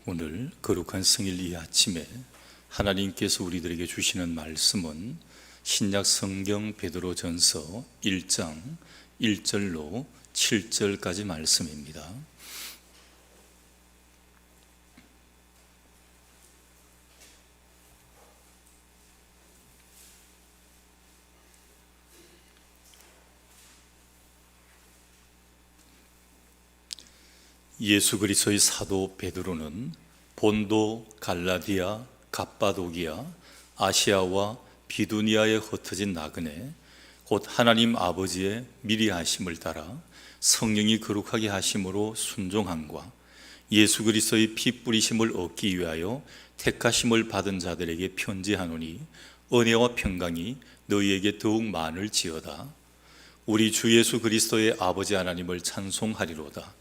오늘 거룩한 성일 이 아침에 하나님께서 우리들에게 주시는 말씀은 신약 성경 베드로전서 1장 1절로 7절까지 말씀입니다. 예수 그리스도의 사도 베드로는 본도, 갈라디아, 갑바도기아, 아시아와 비두니아에 흩어진 나그네 곧 하나님 아버지의 미리 하심을 따라 성령이 거룩하게 하심으로 순종함과 예수 그리스도의 피 뿌리심을 얻기 위하여 택하심을 받은 자들에게 편지하노니 은혜와 평강이 너희에게 더욱 많을지어다. 우리 주 예수 그리스도의 아버지 하나님을 찬송하리로다.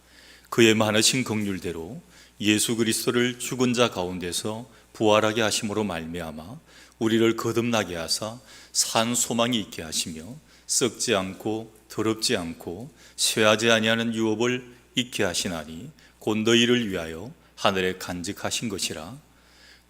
그의 많으신 긍휼대로 예수 그리스도를 죽은 자 가운데서 부활하게 하심으로 말미암아 우리를 거듭나게 하사 산 소망이 있게 하시며 썩지 않고 더럽지 않고 쇠하지 아니하는 유업을 있게 하시나니 곧 너희를 위하여 하늘에 간직하신 것이라.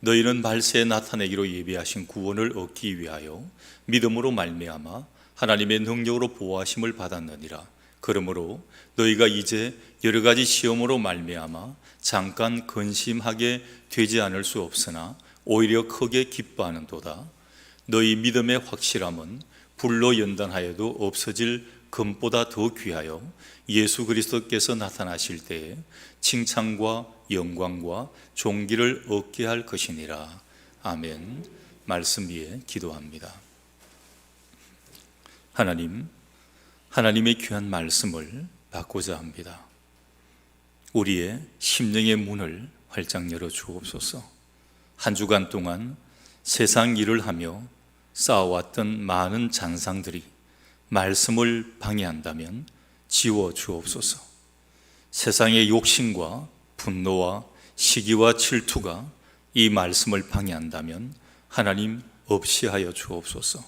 너희는 말세에 나타내기로 예비하신 구원을 얻기 위하여 믿음으로 말미암아 하나님의 능력으로 보호하심을 받았느니라. 그러므로 너희가 이제 여러 가지 시험으로 말미암아 잠깐 근심하게 되지 않을 수 없으나 오히려 크게 기뻐하는도다. 너희 믿음의 확실함은 불로 연단하여도 없어질 금보다 더 귀하여 예수 그리스도께서 나타나실 때에 칭찬과 영광과 존귀를 얻게 할 것이니라. 아멘. 말씀 위에 기도합니다. 하나님의 귀한 말씀을 받고자 합니다. 우리의 심령의 문을 활짝 열어 주옵소서. 한 주간 동안 세상 일을 하며 쌓아왔던 많은 잔상들이 말씀을 방해한다면 지워 주옵소서. 세상의 욕심과 분노와 시기와 질투가 이 말씀을 방해한다면 하나님 없이 하여 주옵소서.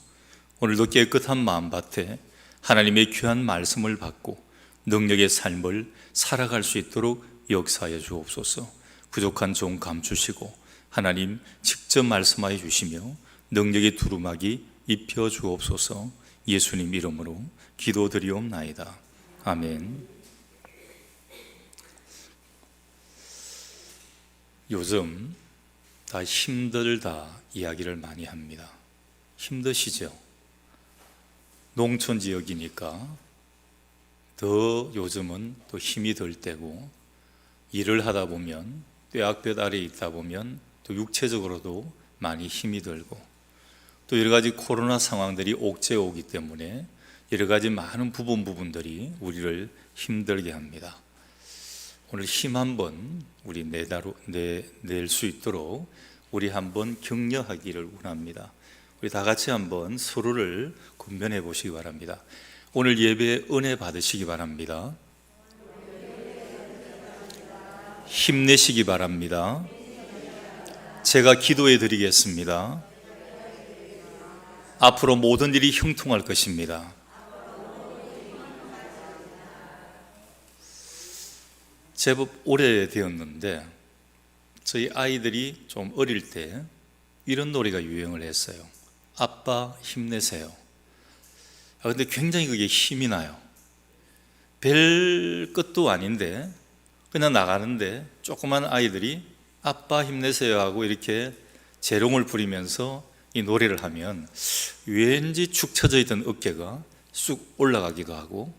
오늘도 깨끗한 마음밭에 하나님의 귀한 말씀을 받고 능력의 삶을 살아갈 수 있도록 역사하여 주옵소서. 부족한 종 감추시고 하나님 직접 말씀하여 주시며 능력의 두루마기 입혀 주옵소서. 예수님 이름으로 기도드리옵나이다. 아멘. 요즘 다 힘들다 이야기를 많이 합니다. 힘드시죠? 농촌 지역이니까 더 요즘은 또 힘이 들 때고, 일을 하다 보면 뙤약볕 아래에 있다 보면 또 육체적으로도 많이 힘이 들고, 또 여러 가지 코로나 상황들이 옥죄 오기 때문에 여러 가지 많은 부분들이 우리를 힘들게 합니다. 오늘 힘 한번 우리 낼 수 있도록 우리 한번 격려하기를 원합니다. 우리 다 같이 한번 서로를 권면해 보시기 바랍니다. 오늘 예배에 은혜 받으시기 바랍니다. 힘내시기 바랍니다. 제가 기도해 드리겠습니다. 앞으로 모든 일이 형통할 것입니다. 제법 오래되었는데 저희 아이들이 좀 어릴 때 이런 노래가 유행을 했어요. 아빠 힘내세요. 근데 굉장히 그게 힘이 나요. 별 것도 아닌데 그냥 나가는데 조그만 아이들이 아빠 힘내세요 하고 이렇게 재롱을 부리면서 이 노래를 하면 왠지 축 처져 있던 어깨가 쑥 올라가기도 하고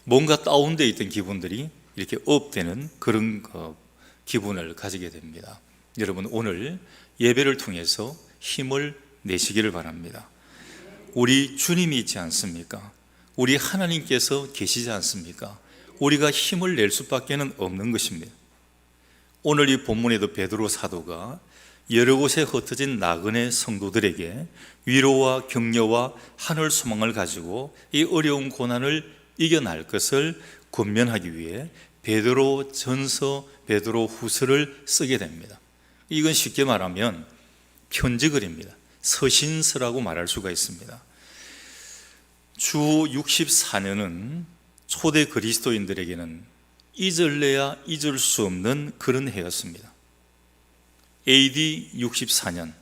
뭔가 다운되어 있던 기분들이 이렇게 업되는 그런 기분을 가지게 됩니다. 여러분, 오늘 예배를 통해서 힘을 내시기를 바랍니다. 우리 주님이 있지 않습니까? 우리 하나님께서 계시지 않습니까? 우리가 힘을 낼 수밖에 없는 것입니다. 오늘 이 본문에도 베드로 사도가 여러 곳에 흩어진 나그네 성도들에게 위로와 격려와 하늘 소망을 가지고 이 어려운 고난을 이겨낼 것을 권면하기 위해 베드로 전서, 베드로 후서를 쓰게 됩니다. 이건 쉽게 말하면 편지글입니다. 서신서라고 말할 수가 있습니다. 주 64년은 초대 그리스도인들에게는 잊을래야 잊을 수 없는 그런 해였습니다. AD 64년,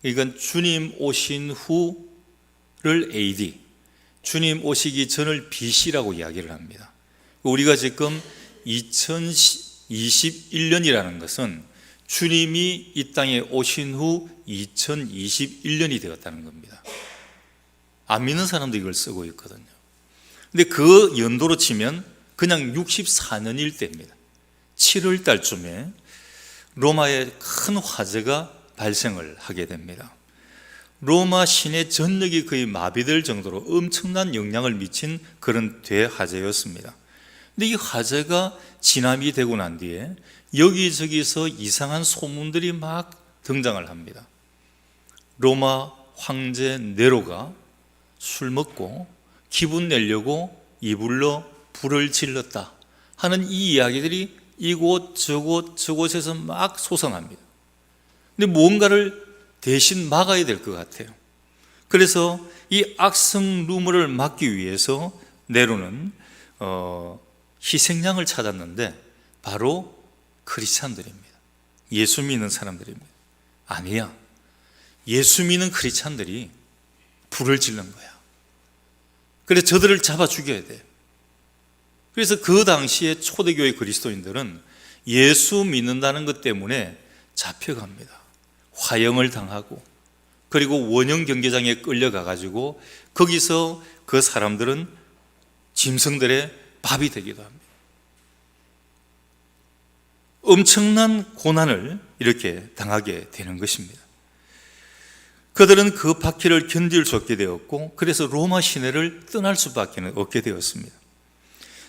이건 주님 오신 후를 AD, 주님 오시기 전을 BC라고 이야기를 합니다. 우리가 지금 2021년이라는 것은 주님이 이 땅에 오신 후 2021년이 되었다는 겁니다. 안 믿는 사람도 이걸 쓰고 있거든요. 근데 그 연도로 치면 그냥 64년일 때입니다. 7월 달쯤에 로마에 큰 화재가 발생을 하게 됩니다. 로마 시내 전역이 거의 마비될 정도로 엄청난 영향을 미친 그런 대화재였습니다. 근데 이 화재가 진압이 되고 난 뒤에 여기저기서 이상한 소문들이 막 등장을 합니다. 로마 황제 네로가 술 먹고 기분 내려고 이불로 불을 질렀다 하는 이 이야기들이 이곳 저곳에서 막 솟아납니다. 근데 무언가를 대신 막아야 될 것 같아요. 그래서 이 악성 루머를 막기 위해서 네로는 희생양을 찾았는데 바로 크리스찬들입니다. 예수 믿는 사람들입니다. 아니야, 예수 믿는 크리스찬들이 불을 지른 거야. 그래서 저들을 잡아 죽여야 돼. 그래서 그 당시에 초대교회 그리스도인들은 예수 믿는다는 것 때문에 잡혀갑니다. 화형을 당하고, 그리고 원형 경계장에 끌려가가지고 거기서 그 사람들은 짐승들의 밥이 되기도 합니다. 엄청난 고난을 이렇게 당하게 되는 것입니다. 그들은 그 박해를 견딜 수 없게 되었고, 그래서 로마 시내를 떠날 수밖에 없게 되었습니다.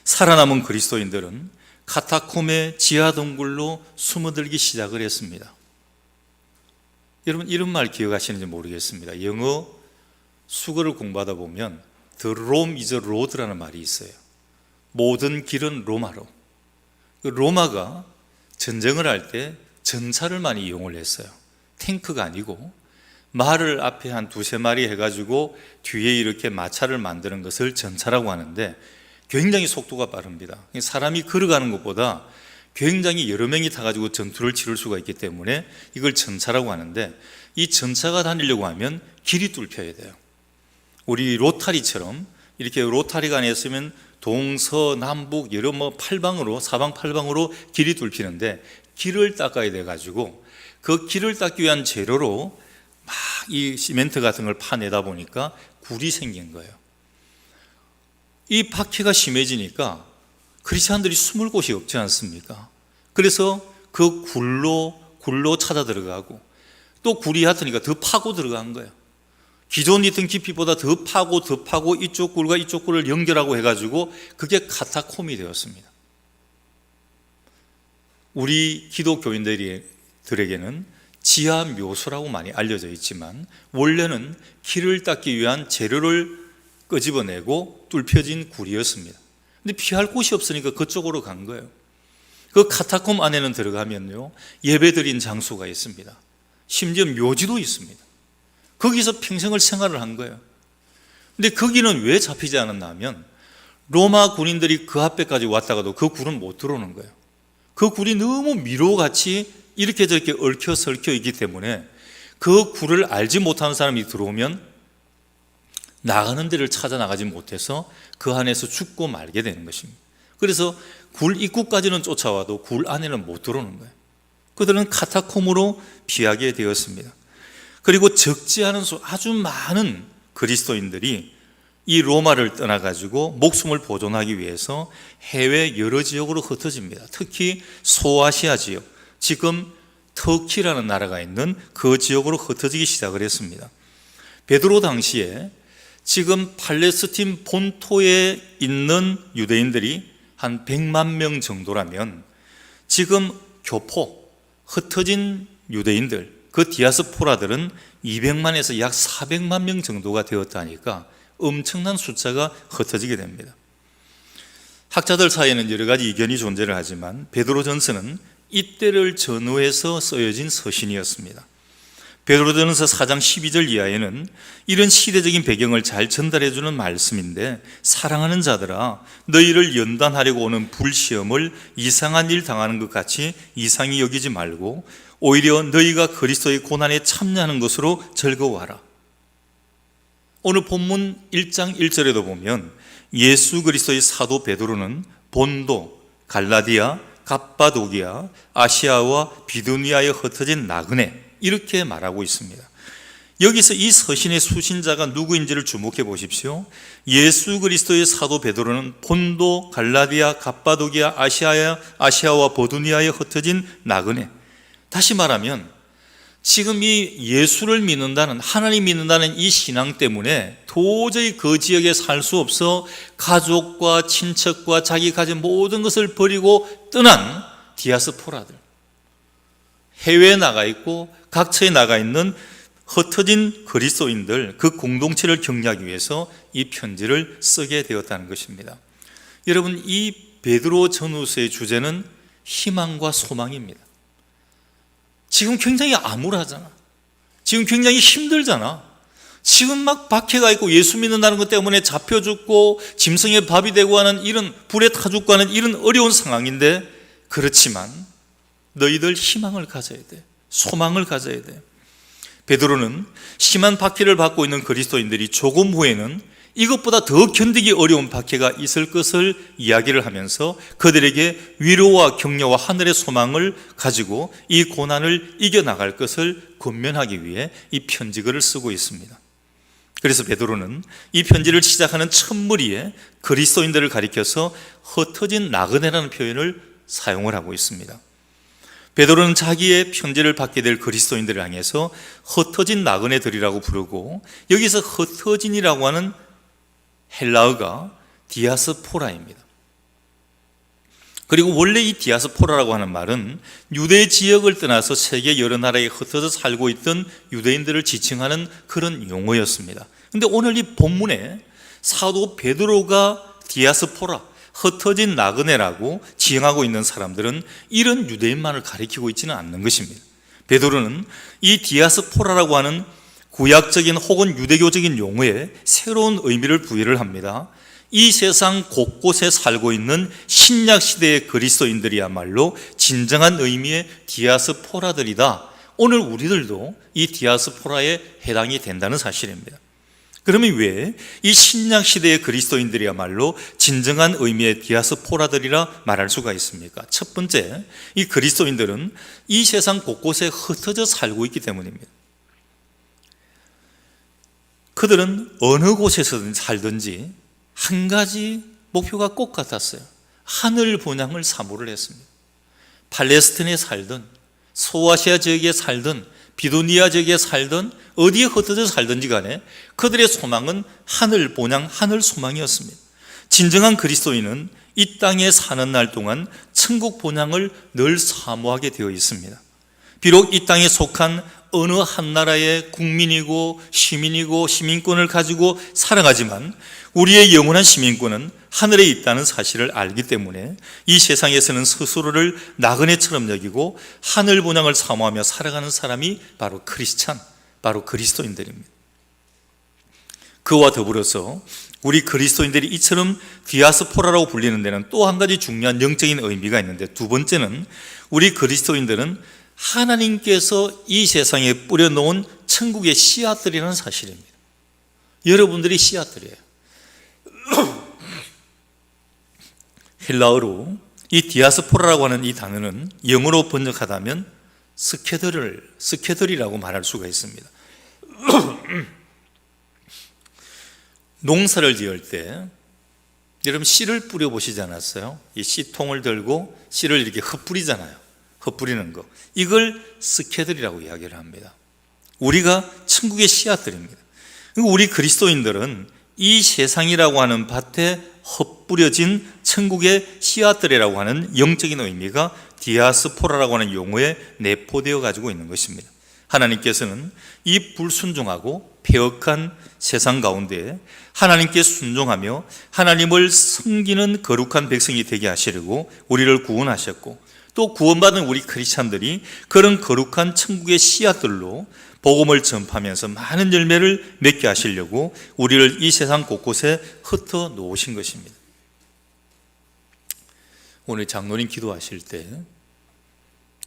살아남은 그리스도인들은 카타콤의 지하 동굴로 숨어들기 시작을 했습니다. 여러분, 이런 말 기억하시는지 모르겠습니다. 영어 수거를 공부하다 보면 The Rome is a road라는 말이 있어요. 모든 길은 로마로. 로마가 전쟁을 할 때 전차를 많이 이용을 했어요. 탱크가 아니고 말을 앞에 한 두세 마리 해가지고 뒤에 이렇게 마차를 만드는 것을 전차라고 하는데 굉장히 속도가 빠릅니다. 사람이 걸어가는 것보다 굉장히 여러 명이 타가지고 전투를 치를 수가 있기 때문에 이걸 전차라고 하는데, 이 전차가 다니려고 하면 길이 뚫혀야 돼요. 우리 로타리처럼 이렇게 로타리가 안에 있으면 동서남북 여러 팔방으로, 사방팔방으로 길이 뚫히는데 길을 닦아야 돼가지고 그 길을 닦기 위한 재료로 막 이 시멘트 같은 걸 파내다 보니까 굴이 생긴 거예요. 이 박해가 심해지니까 크리스찬들이 숨을 곳이 없지 않습니까? 그래서 그 굴로 찾아 들어가고, 또 굴이 얕으니까 더 파고 들어간 거예요. 기존 있던 깊이보다 더 파고 이쪽 굴과 이쪽 굴을 연결하고 해가지고 그게 카타콤이 되었습니다. 우리 기독교인들에게는 지하 묘소라고 많이 알려져 있지만 원래는 길을 닦기 위한 재료를 끄집어내고 뚫혀진 굴이었습니다. 근데 피할 곳이 없으니까 그쪽으로 간 거예요. 그 카타콤 안에는 들어가면요, 예배드린 장소가 있습니다. 심지어 묘지도 있습니다. 거기서 평생을 생활을 한 거예요. 근데 거기는 왜 잡히지 않았나 하면 로마 군인들이 그 앞에까지 왔다가도 그 굴은 못 들어오는 거예요. 그 굴이 너무 미로같이 이렇게 저렇게 얽혀 있기 때문에 그 굴을 알지 못하는 사람이 들어오면 나가는 데를 찾아 나가지 못해서 그 안에서 죽고 말게 되는 것입니다. 그래서 굴 입구까지는 쫓아와도 굴 안에는 못 들어오는 거예요. 그들은 카타콤으로 피하게 되었습니다. 그리고 적지 않은 수, 아주 많은 그리스도인들이 이 로마를 떠나가지고 목숨을 보존하기 위해서 해외 여러 지역으로 흩어집니다. 특히 소아시아 지역, 지금 터키라는 나라가 있는 그 지역으로 흩어지기 시작을 했습니다. 베드로 당시에 지금 팔레스틴 본토에 있는 유대인들이 한 100만 명 정도라면 지금 교포, 흩어진 유대인들, 그 디아스포라들은 200만에서 약 400만 명 정도가 되었다니까 엄청난 숫자가 흩어지게 됩니다. 학자들 사이에는 여러 가지 의견이 존재를 하지만 베드로전서는 이때를 전후해서 쓰여진 서신이었습니다. 베드로전서 4장 12절 이하에는 이런 시대적인 배경을 잘 전달해 주는 말씀인데, 사랑하는 자들아 너희를 연단하려고 오는 불시험을 이상한 일 당하는 것 같이 이상히 여기지 말고 오히려 너희가 그리스도의 고난에 참여하는 것으로 즐거워하라. 오늘 본문 1장 1절에도 보면 예수 그리스도의 사도 베드로는 본도, 갈라디아, 갑바도기아, 아시아와 비두니아에 흩어진 나그네, 이렇게 말하고 있습니다. 여기서 이 서신의 수신자가 누구인지를 주목해 보십시오. 예수 그리스도의 사도 베드로는 본도, 갈라디아, 갑바도기아, 아시아와 비두니아에 흩어진 나그네. 다시 말하면 지금 이 예수를 믿는다는, 하나님 믿는다는 이 신앙 때문에 도저히 그 지역에 살 수 없어 가족과 친척과 자기 가진 모든 것을 버리고 떠난 디아스포라들, 해외에 나가 있고 각처에 나가 있는 흩어진 그리스도인들, 그 공동체를 격려하기 위해서 이 편지를 쓰게 되었다는 것입니다. 여러분, 이 베드로 전후서의 주제는 희망과 소망입니다. 지금 굉장히 암울하잖아. 지금 굉장히 힘들잖아. 지금 막 박해가 있고 예수 믿는다는 것 때문에 잡혀 죽고 짐승의 밥이 되고 하는 이런, 불에 타 죽고 하는 이런 어려운 상황인데, 그렇지만 너희들 희망을 가져야 돼. 소망을 가져야 돼. 베드로는 심한 박해를 받고 있는 그리스도인들이 조금 후에는 이것보다 더 견디기 어려운 박해가 있을 것을 이야기를 하면서 그들에게 위로와 격려와 하늘의 소망을 가지고 이 고난을 이겨나갈 것을 권면하기 위해 이 편지글을 쓰고 있습니다. 그래서 베드로는 이 편지를 시작하는 첫 무리에 그리스도인들을 가리켜서 흩어진 나그네라는 표현을 사용을 하고 있습니다. 베드로는 자기의 편지를 받게 될 그리스도인들을 향해서 흩어진 나그네들이라고 부르고, 여기서 흩어진이라고 하는 헬라어가 디아스포라입니다. 그리고 원래 이 디아스포라라고 하는 말은 유대 지역을 떠나서 세계 여러 나라에 흩어져 살고 있던 유대인들을 지칭하는 그런 용어였습니다. 그런데 오늘 이 본문에 사도 베드로가 디아스포라, 흩어진 나그네라고 지칭하고 있는 사람들은 이런 유대인만을 가리키고 있지는 않는 것입니다. 베드로는 이 디아스포라라고 하는 구약적인 혹은 유대교적인 용어에 새로운 의미를 부여를 합니다. 이 세상 곳곳에 살고 있는 신약 시대의 그리스도인들이야말로 진정한 의미의 디아스포라들이다. 오늘 우리들도 이 디아스포라에 해당이 된다는 사실입니다. 그러면 왜 이 신약 시대의 그리스도인들이야말로 진정한 의미의 디아스포라들이라 말할 수가 있습니까? 첫 번째, 이 그리스도인들은 이 세상 곳곳에 흩어져 살고 있기 때문입니다. 그들은 어느 곳에서 살든지 한 가지 목표가 꼭 같았어요. 하늘 본향을 사모를 했습니다. 팔레스틴에 살든 소아시아 지역에 살든 비두니아 지역에 살든 어디에 흩어져 살든지 간에 그들의 소망은 하늘 본향, 하늘 소망이었습니다. 진정한 그리스도인은 이 땅에 사는 날 동안 천국 본향을 늘 사모하게 되어 있습니다. 비록 이 땅에 속한 어느 한 나라의 국민이고 시민이고 시민권을 가지고 살아가지만 우리의 영원한 시민권은 하늘에 있다는 사실을 알기 때문에 이 세상에서는 스스로를 나그네처럼 여기고 하늘 본향을 사모하며 살아가는 사람이 바로 크리스찬, 바로 그리스도인들입니다. 그와 더불어서 우리 그리스도인들이 이처럼 디아스포라라고 불리는 데는 또 한 가지 중요한 영적인 의미가 있는데, 두 번째는 우리 그리스도인들은 하나님께서 이 세상에 뿌려놓은 천국의 씨앗들이라는 사실입니다. 여러분들이 씨앗들이에요. 헬라어로 이 디아스포라라고 하는 이 단어는 영어로 번역하다면 스케들이라고 말할 수가 있습니다. 농사를 지을 때 여러분 씨를 뿌려보시지 않았어요? 이 씨통을 들고 씨를 이렇게 흩뿌리잖아요. 흩뿌리는 거, 이걸 스케들이라고 이야기를 합니다. 우리가 천국의 씨앗들입니다. 우리 그리스도인들은 이 세상이라고 하는 밭에 흩뿌려진 천국의 씨앗들이라고 하는 영적인 의미가 디아스포라라고 하는 용어에 내포되어 가지고 있는 것입니다. 하나님께서는 이 불순종하고 폐역한 세상 가운데 하나님께 순종하며 하나님을 섬기는 거룩한 백성이 되게 하시려고 우리를 구원하셨고, 또 구원받은 우리 크리스찬들이 그런 거룩한 천국의 씨앗들로 복음을 전파하면서 많은 열매를 맺게 하시려고 우리를 이 세상 곳곳에 흩어 놓으신 것입니다. 오늘 장로님 기도하실 때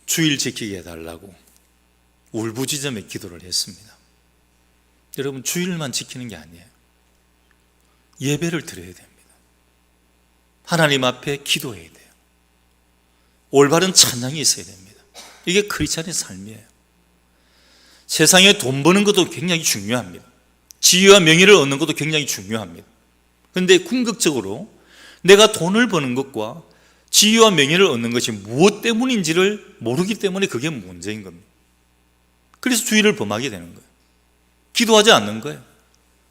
주일 지키게 해달라고 울부짖으며 기도를 했습니다. 여러분, 주일만 지키는 게 아니에요. 예배를 드려야 됩니다. 하나님 앞에 기도해야 돼요. 올바른 찬양이 있어야 됩니다. 이게 크리스찬의 삶이에요. 세상에 돈 버는 것도 굉장히 중요합니다. 지위와 명예를 얻는 것도 굉장히 중요합니다. 그런데 궁극적으로 내가 돈을 버는 것과 지위와 명예를 얻는 것이 무엇 때문인지를 모르기 때문에 그게 문제인 겁니다. 그래서 주의를 범하게 되는 거예요. 기도하지 않는 거예요.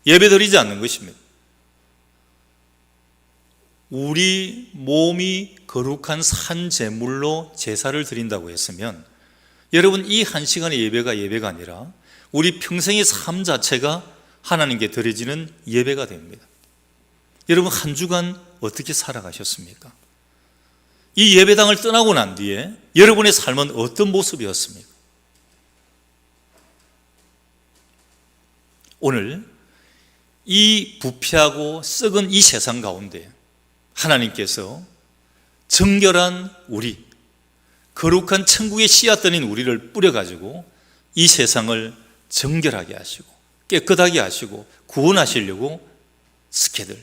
예배드리지 않는 것입니다. 우리 몸이 거룩한 산 제물로 제사를 드린다고 했으면 여러분, 이 한 시간의 예배가 아니라 우리 평생의 삶 자체가 하나님께 드려지는 예배가 됩니다. 여러분, 한 주간 어떻게 살아가셨습니까? 이 예배당을 떠나고 난 뒤에 여러분의 삶은 어떤 모습이었습니까? 오늘 이 부패하고 썩은 이 세상 가운데 하나님께서 정결한 우리, 거룩한 천국의 씨앗들인 우리를 뿌려가지고 이 세상을 정결하게 하시고 깨끗하게 하시고 구원하시려고 스케들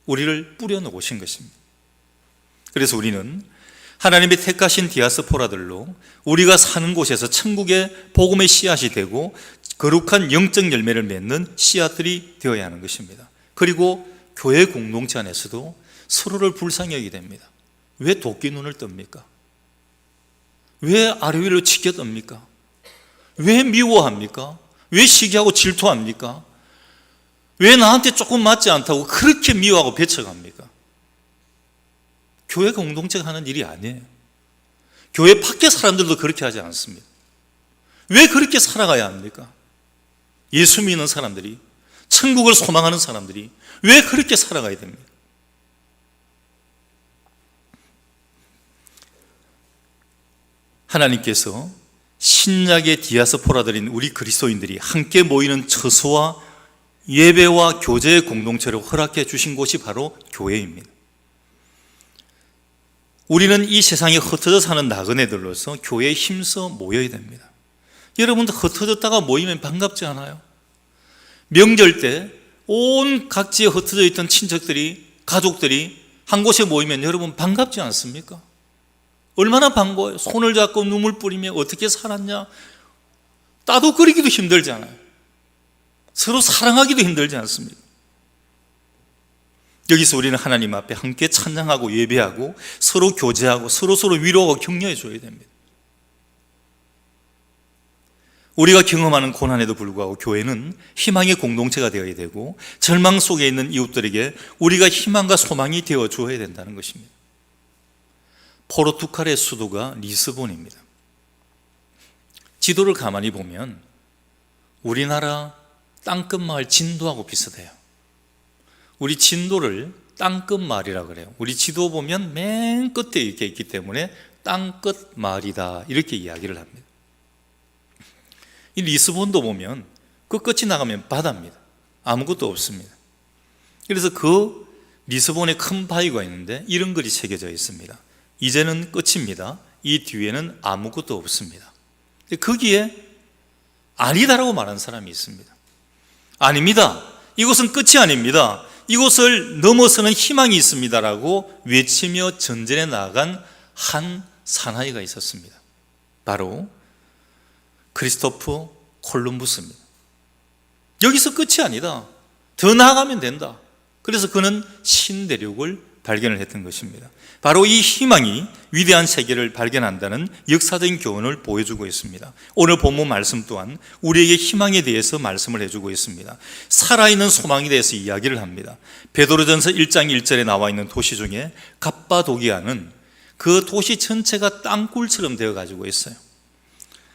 우리를 뿌려놓으신 것입니다. 그래서 우리는 하나님의 택하신 디아스포라들로 우리가 사는 곳에서 천국의 복음의 씨앗이 되고 거룩한 영적 열매를 맺는 씨앗들이 되어야 하는 것입니다. 그리고 교회 공동체 안에서도 서로를 불쌍히 여기게 됩니다. 왜 도끼 눈을 뜹니까? 왜 아래 위로 치켜 뜹니까? 왜 미워합니까? 왜 시기하고 질투합니까? 왜 나한테 조금 맞지 않다고 그렇게 미워하고 배척합니까? 교회 공동체가 하는 일이 아니에요. 교회 밖에 사람들도 그렇게 하지 않습니다. 왜 그렇게 살아가야 합니까? 예수 믿는 사람들이, 천국을 소망하는 사람들이 왜 그렇게 살아가야 됩니까? 하나님께서 신약의 디아스포라들인 우리 그리스도인들이 함께 모이는 처소와 예배와 교제의 공동체를 허락해 주신 곳이 바로 교회입니다. 우리는 이 세상에 흩어져 사는 나그네들로서 교회에 힘써 모여야 됩니다. 여러분도 흩어졌다가 모이면 반갑지 않아요? 명절 때 온 각지에 흩어져 있던 친척들이, 가족들이 한 곳에 모이면 여러분 반갑지 않습니까? 얼마나 반가워요. 손을 잡고 눈물 뿌리며 어떻게 살았냐, 따독거리기도 힘들잖아요. 서로 사랑하기도 힘들지 않습니까? 여기서 우리는 하나님 앞에 함께 찬양하고 예배하고 서로 교제하고 서로 위로하고 격려해 줘야 됩니다. 우리가 경험하는 고난에도 불구하고 교회는 희망의 공동체가 되어야 되고 절망 속에 있는 이웃들에게 우리가 희망과 소망이 되어 주어야 된다는 것입니다. 포르투갈의 수도가 리스본입니다. 지도를 가만히 보면 우리나라 땅끝 마을 진도하고 비슷해요. 우리 진도를 땅끝 마을이라고 그래요. 우리 지도 보면 맨 끝에 이렇게 있기 때문에 땅끝 마을이다 이렇게 이야기를 합니다. 이 리스본도 보면 그 끝이 나가면 바다입니다. 아무것도 없습니다. 그래서 그 리스본에 큰 바위가 있는데 이런 글이 새겨져 있습니다. 이제는 끝입니다. 이 뒤에는 아무것도 없습니다. 거기에 아니다라고 말하는 사람이 있습니다. 아닙니다. 이곳은 끝이 아닙니다. 이곳을 넘어서는 희망이 있습니다라고 외치며 전전에 나아간 한 사나이가 있었습니다. 바로 크리스토프 콜럼부스입니다. 여기서 끝이 아니다. 더 나아가면 된다. 그래서 그는 신대륙을 발견을 했던 것입니다. 바로 이 희망이 위대한 세계를 발견한다는 역사적인 교훈을 보여주고 있습니다. 오늘 본문 말씀 또한 우리에게 희망에 대해서 말씀을 해주고 있습니다. 살아있는 소망에 대해서 이야기를 합니다. 베드로전서 1장 1절에 나와 있는 도시 중에 갑바도기아는 그 도시 전체가 땅굴처럼 되어 가지고 있어요.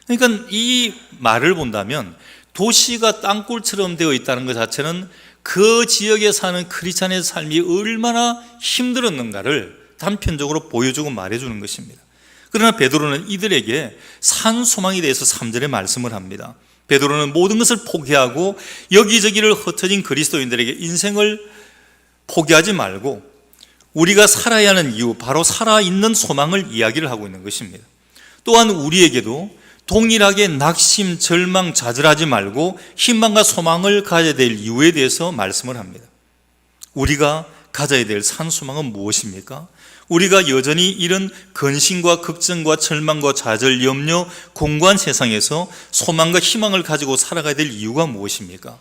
그러니까 이 말을 본다면 도시가 땅굴처럼 되어 있다는 것 자체는 그 지역에 사는 크리스찬의 삶이 얼마나 힘들었는가를 단편적으로 보여주고 말해주는 것입니다. 그러나 베드로는 이들에게 산 소망에 대해서 3절에 말씀을 합니다. 베드로는 모든 것을 포기하고 여기저기를 흩어진 그리스도인들에게 인생을 포기하지 말고 우리가 살아야 하는 이유, 바로 살아있는 소망을 이야기를 하고 있는 것입니다. 또한 우리에게도 동일하게 낙심, 절망, 좌절하지 말고 희망과 소망을 가져야 될 이유에 대해서 말씀을 합니다. 우리가 가져야 될 산소망은 무엇입니까? 우리가 여전히 이런 근심과 걱정과 절망과 좌절, 염려, 공고한 세상에서 소망과 희망을 가지고 살아가야 될 이유가 무엇입니까?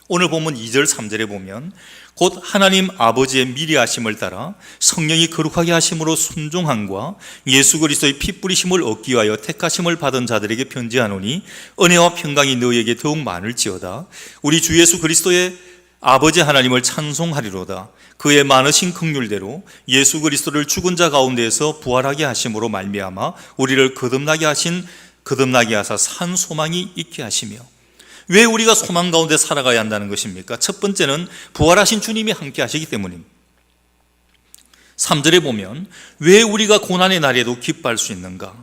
오늘 본문 2절, 3절에 보면 곧 하나님 아버지의 미리 하심을 따라 성령이 거룩하게 하심으로 순종함과 예수 그리스도의 피 뿌리심을 얻기 위하여 택하심을 받은 자들에게 편지하노니 은혜와 평강이 너희에게 더욱 많을지어다. 우리 주 예수 그리스도의 아버지 하나님을 찬송하리로다. 그의 많으신 긍휼대로 예수 그리스도를 죽은 자 가운데에서 부활하게 하심으로 말미암아 우리를 거듭나게 하사 산 소망이 있게 하시며. 왜 우리가 소망 가운데 살아가야 한다는 것입니까? 첫 번째는 부활하신 주님이 함께 하시기 때문입니다. 3절에 보면 왜 우리가 고난의 날에도 기뻐할 수 있는가?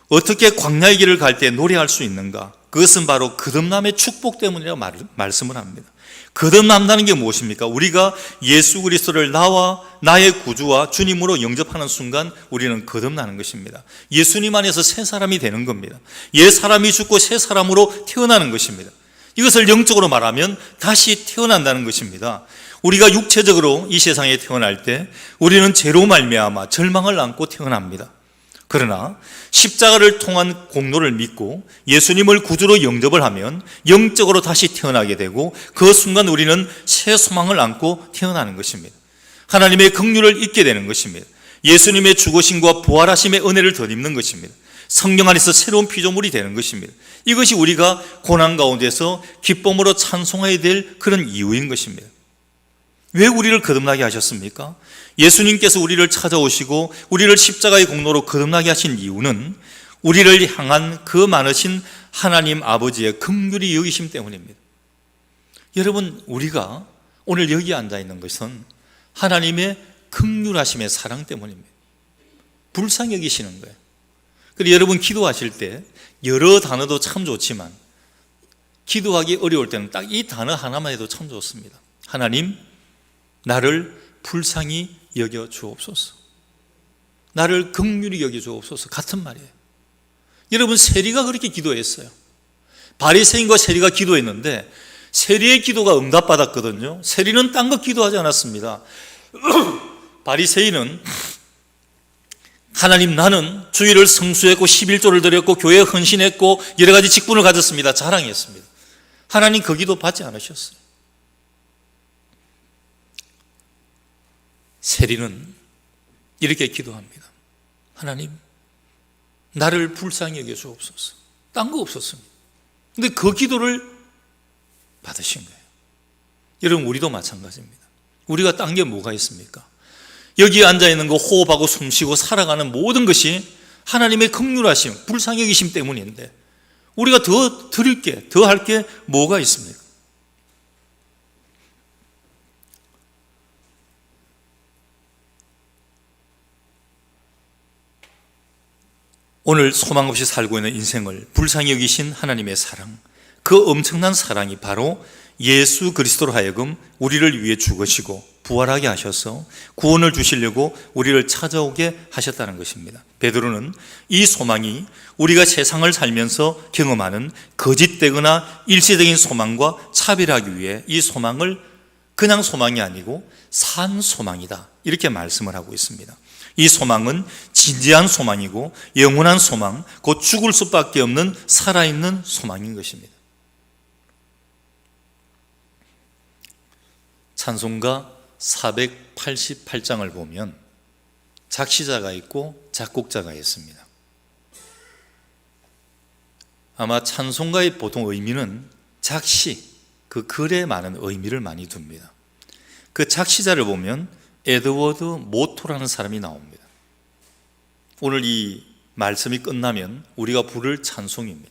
어떻게 광야의 길을 갈 때 노래할 수 있는가? 그것은 바로 거듭남의 축복 때문이라고 말씀을 합니다. 거듭난다는 게 무엇입니까? 우리가 예수 그리스도를 나의 구주와 주님으로 영접하는 순간 우리는 거듭나는 것입니다. 예수님 안에서 새 사람이 되는 겁니다. 옛 사람이 죽고 새 사람으로 태어나는 것입니다. 이것을 영적으로 말하면 다시 태어난다는 것입니다. 우리가 육체적으로 이 세상에 태어날 때 우리는 죄로 말미암아 절망을 안고 태어납니다. 그러나 십자가를 통한 공로를 믿고 예수님을 구주로 영접을 하면 영적으로 다시 태어나게 되고 그 순간 우리는 새 소망을 안고 태어나는 것입니다. 하나님의 긍휼을 잊게 되는 것입니다. 예수님의 죽으심과 부활하심의 은혜를 덧입는 것입니다. 성령 안에서 새로운 피조물이 되는 것입니다. 이것이 우리가 고난 가운데서 기쁨으로 찬송해야 될 그런 이유인 것입니다. 왜 우리를 거듭나게 하셨습니까? 예수님께서 우리를 찾아오시고 우리를 십자가의 공로로 거듭나게 하신 이유는 우리를 향한 그 많으신 하나님 아버지의 긍휼이 여기심 때문입니다. 여러분, 우리가 오늘 여기 앉아 있는 것은 하나님의 긍휼하심의 사랑 때문입니다. 불쌍히 여기시는 거예요. 그리고 여러분 기도하실 때 여러 단어도 참 좋지만 기도하기 어려울 때는 딱 이 단어 하나만 해도 참 좋습니다. 하나님, 나를 불쌍히 여겨 주옵소서. 나를 긍휼히 여겨 주옵소서. 같은 말이에요. 여러분, 세리가 그렇게 기도했어요. 바리새인과 세리가 기도했는데 세리의 기도가 응답받았거든요. 세리는 딴 거 기도하지 않았습니다. 바리새인은 하나님, 나는 주일을 성수했고 11조를 드렸고 교회에 헌신했고 여러 가지 직분을 가졌습니다. 자랑했습니다. 하나님 그 기도 받지 않으셨어요. 세리는 이렇게 기도합니다. 하나님, 나를 불쌍히 여겨 주옵소서. 딴 거 없었습니다. 근데 그 기도를 받으신 거예요. 여러분, 우리도 마찬가지입니다. 우리가 딴 게 뭐가 있습니까? 여기에 앉아있는 거 호흡하고 숨쉬고 살아가는 모든 것이 하나님의 긍휼하심, 불쌍히 여기심 때문인데 우리가 더 드릴 게, 더 할 게 뭐가 있습니까? 오늘 소망 없이 살고 있는 인생을 불쌍히 여기신 하나님의 사랑, 그 엄청난 사랑이 바로 예수 그리스도로 하여금 우리를 위해 죽으시고 부활하게 하셔서 구원을 주시려고 우리를 찾아오게 하셨다는 것입니다. 베드로는 이 소망이 우리가 세상을 살면서 경험하는 거짓되거나 일시적인 소망과 차별하기 위해 이 소망을 그냥 소망이 아니고 산 소망이다, 이렇게 말씀을 하고 있습니다. 이 소망은 진지한 소망이고 영원한 소망, 곧 죽을 수밖에 없는 살아있는 소망인 것입니다. 찬송가 488장을 보면 작시자가 있고 작곡자가 있습니다. 아마 찬송가의 보통 의미는 작시, 그 글에 많은 의미를 많이 둡니다. 그 작시자를 보면 에드워드 모토라는 사람이 나옵니다. 오늘 이 말씀이 끝나면 우리가 부를 찬송입니다.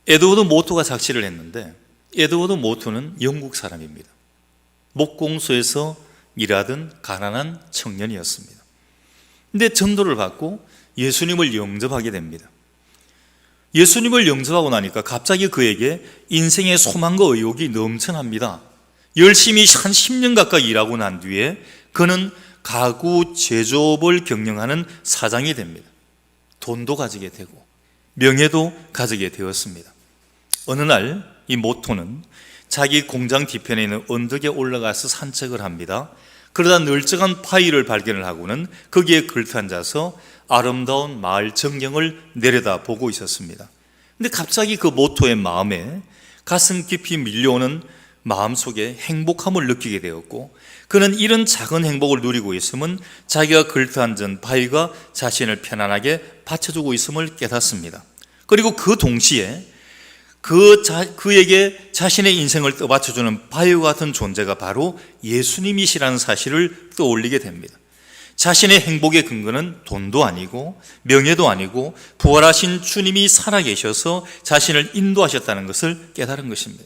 에드워드 모토가 작시를 했는데 에드워드 모토는 영국 사람입니다. 목공소에서 일하던 가난한 청년이었습니다. 근데 전도를 받고 예수님을 영접하게 됩니다. 예수님을 영접하고 나니까 갑자기 그에게 인생의 소망과 의욕이 넘쳐납니다. 열심히 한 10년 가까이 일하고 난 뒤에 그는 가구 제조업을 경영하는 사장이 됩니다. 돈도 가지게 되고 명예도 가지게 되었습니다. 어느 날 이 모토는 자기 공장 뒤편에 있는 언덕에 올라가서 산책을 합니다. 그러다 널쩍한 파이를 발견을 하고는 거기에 걸터앉아서 아름다운 마을 전경을 내려다보고 있었습니다. 근데 갑자기 그 모토의 마음에 가슴 깊이 밀려오는 마음속에 행복함을 느끼게 되었고, 그는 이런 작은 행복을 누리고 있으면 자기가 걸터앉은 바위가 자신을 편안하게 받쳐주고 있음을 깨닫습니다. 그리고 그 동시에 그에게 자신의 인생을 떠받쳐주는 바위와 같은 존재가 바로 예수님이시라는 사실을 떠올리게 됩니다. 자신의 행복의 근거는 돈도 아니고 명예도 아니고 부활하신 주님이 살아계셔서 자신을 인도하셨다는 것을 깨달은 것입니다.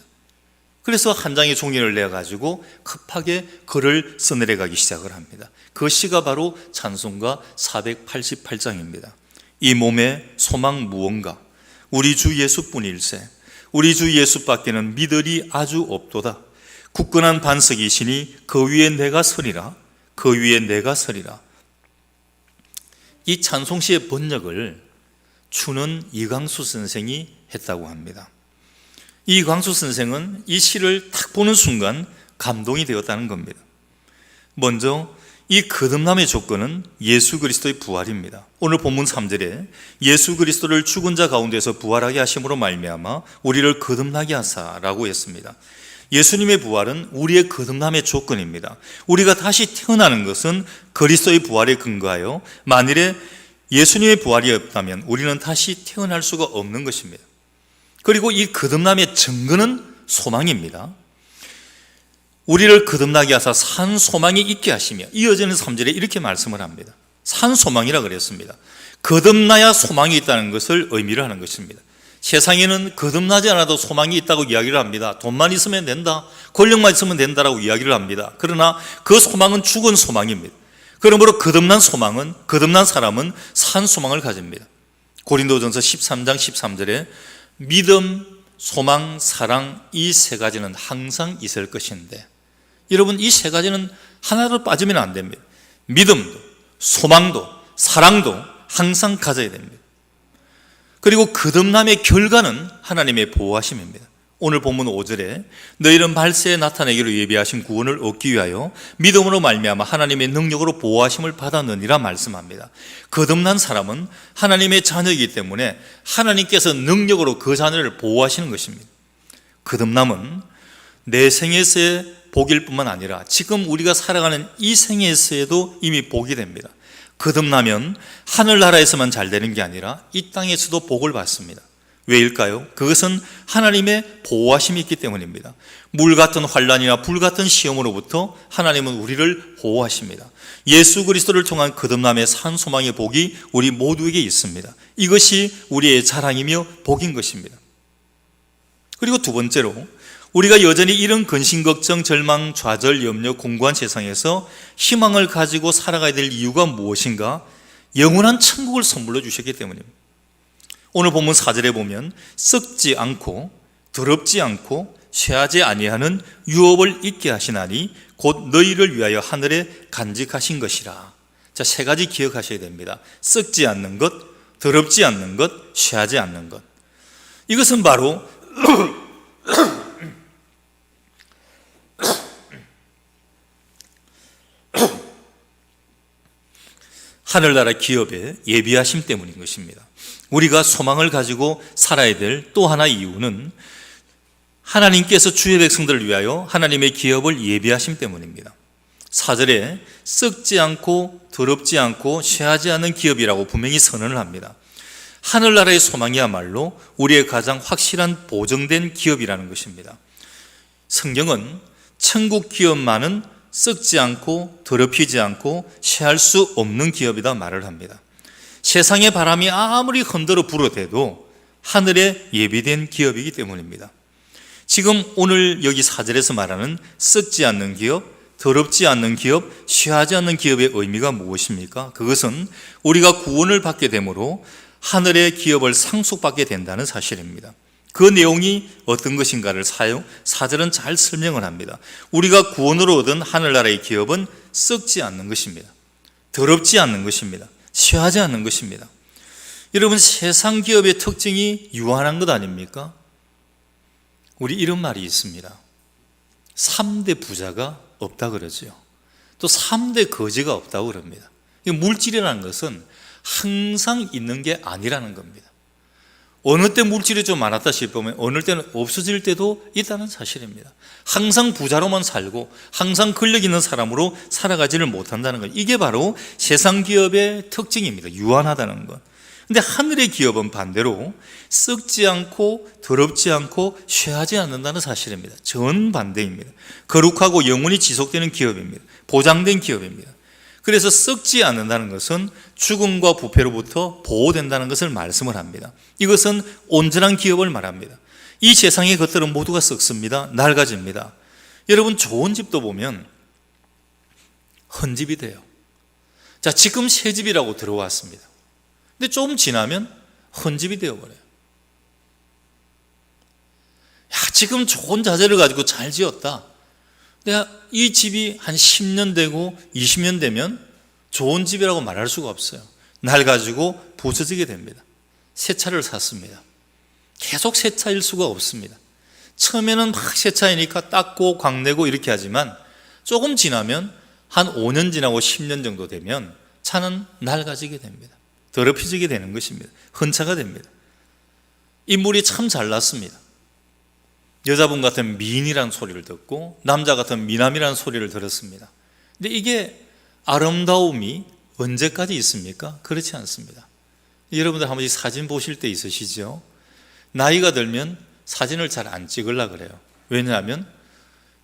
그래서 한 장의 종이를 내어가지고 급하게 글을 써내려가기 시작을 합니다. 그 시가 바로 찬송가 488장입니다. 이 몸의 소망 무언가 우리 주 예수뿐일세, 우리 주 예수밖에는 믿으리 아주 없도다. 굳건한 반석이시니 그 위에 내가 서리라, 그 위에 내가 서리라. 이 찬송시의 번역을 추는 이광수 선생이 했다고 합니다. 이광수 선생은 이 시를 딱 보는 순간 감동이 되었다는 겁니다. 먼저 이 거듭남의 조건은 예수 그리스도의 부활입니다. 오늘 본문 3절에 예수 그리스도를 죽은 자 가운데서 부활하게 하심으로 말미암아 우리를 거듭나게 하사라고 했습니다. 예수님의 부활은 우리의 거듭남의 조건입니다. 우리가 다시 태어나는 것은 그리스도의 부활에 근거하여 만일에 예수님의 부활이 없다면 우리는 다시 태어날 수가 없는 것입니다. 그리고 이 거듭남의 증거는 소망입니다. 우리를 거듭나게 하사 산 소망이 있게 하시며, 이어지는 3절에 이렇게 말씀을 합니다. 산 소망이라 그랬습니다. 거듭나야 소망이 있다는 것을 의미를 하는 것입니다. 세상에는 거듭나지 않아도 소망이 있다고 이야기를 합니다. 돈만 있으면 된다, 권력만 있으면 된다라고 이야기를 합니다. 그러나 그 소망은 죽은 소망입니다. 그러므로 거듭난 사람은 산 소망을 가집니다. 고린도전서 13장 13절에 믿음, 소망, 사랑 이 세 가지는 항상 있을 것인데, 여러분 이 세 가지는 하나도 빠지면 안 됩니다. 믿음도 소망도 사랑도 항상 가져야 됩니다. 그리고 거듭남의 결과는 하나님의 보호하심입니다. 오늘 본문 5절에 너희는 말세에 나타내기로 예비하신 구원을 얻기 위하여 믿음으로 말미암아 하나님의 능력으로 보호하심을 받았느니라 말씀합니다. 거듭난 사람은 하나님의 자녀이기 때문에 하나님께서 능력으로 그 자녀를 보호하시는 것입니다. 거듭남은 내 생에서의 복일 뿐만 아니라 지금 우리가 살아가는 이 생에서에도 이미 복이 됩니다. 거듭나면 하늘나라에서만 잘 되는 게 아니라 이 땅에서도 복을 받습니다. 왜일까요? 그것은 하나님의 보호하심이 있기 때문입니다. 물 같은 환난이나 불 같은 시험으로부터 하나님은 우리를 보호하십니다. 예수 그리스도를 통한 거듭남의 산 소망의 복이 우리 모두에게 있습니다. 이것이 우리의 자랑이며 복인 것입니다. 그리고 두 번째로, 우리가 여전히 이런 근심, 걱정, 절망, 좌절, 염려, 공고한 세상에서 희망을 가지고 살아가야 될 이유가 무엇인가? 영원한 천국을 선물로 주셨기 때문입니다. 오늘 본문 4절에 보면 썩지 않고 더럽지 않고 쇠하지 아니하는 유업을 있게 하시나니 곧 너희를 위하여 하늘에 간직하신 것이라. 자, 세 가지 기억하셔야 됩니다. 썩지 않는 것, 더럽지 않는 것, 쇠하지 않는 것. 이것은 바로 하늘나라 기업에 예비하심 때문인 것입니다. 우리가 소망을 가지고 살아야 될 또 하나의 이유는 하나님께서 주의 백성들을 위하여 하나님의 기업을 예비하심 때문입니다. 4절에 썩지 않고 더럽지 않고 쇠하지 않은 기업이라고 분명히 선언을 합니다. 하늘나라의 소망이야말로 우리의 가장 확실한 보증된 기업이라는 것입니다. 성경은 천국 기업만은 썩지 않고 더럽히지 않고 쇠할 수 없는 기업이다 말을 합니다. 세상의 바람이 아무리 흔들어 불어대도 하늘에 예비된 기업이기 때문입니다. 지금 오늘 여기 4절에서 말하는 썩지 않는 기업, 더럽지 않는 기업, 쇠하지 않는 기업의 의미가 무엇입니까? 그것은 우리가 구원을 받게 되므로 하늘의 기업을 상속받게 된다는 사실입니다. 그 내용이 어떤 것인가를 사절은 잘 설명을 합니다. 우리가 구원으로 얻은 하늘나라의 기업은 썩지 않는 것입니다. 더럽지 않는 것입니다. 쇠하지 않는 것입니다. 여러분, 세상 기업의 특징이 유한한 것 아닙니까? 우리 이런 말이 있습니다. 3대 부자가 없다 그러죠. 또 3대 거지가 없다고 그럽니다. 물질이라는 것은 항상 있는 게 아니라는 겁니다. 어느 때 물질이 좀 많았다 싶으면 어느 때는 없어질 때도 있다는 사실입니다. 항상 부자로만 살고 항상 권력 있는 사람으로 살아가지를 못한다는 것, 이게 바로 세상 기업의 특징입니다. 유한하다는 것. 근데 하늘의 기업은 반대로 썩지 않고 더럽지 않고 쇠하지 않는다는 사실입니다. 정반대입니다. 거룩하고 영원히 지속되는 기업입니다. 보장된 기업입니다. 그래서 썩지 않는다는 것은 죽음과 부패로부터 보호된다는 것을 말씀을 합니다. 이것은 온전한 기업을 말합니다. 이 세상의 것들은 모두가 썩습니다. 낡아집니다. 여러분, 좋은 집도 보면 헌집이 돼요. 자, 지금 새 집이라고 들어왔습니다. 근데 조금 지나면 헌집이 되어버려요. 지금 좋은 자재를 가지고 잘 지었다. 내가 이 집이 한 10년 되고 20년 되면 좋은 집이라고 말할 수가 없어요. 낡아지고 부서지게 됩니다. 새 차를 샀습니다. 계속 새 차일 수가 없습니다. 처음에는 막 새 차이니까 닦고 광내고 이렇게 하지만 조금 지나면 한 5년 지나고 10년 정도 되면 차는 낡아지게 됩니다. 더럽혀지게 되는 것입니다. 헌차가 됩니다. 인물이 참 잘났습니다. 여자분 같은 미인이라는 소리를 듣고 남자 같은 미남이라는 소리를 들었습니다. 근데 이게 아름다움이 언제까지 있습니까? 그렇지 않습니다. 여러분들 한 번씩 사진 보실 때 있으시죠? 나이가 들면 사진을 잘 안 찍으려고 그래요. 왜냐하면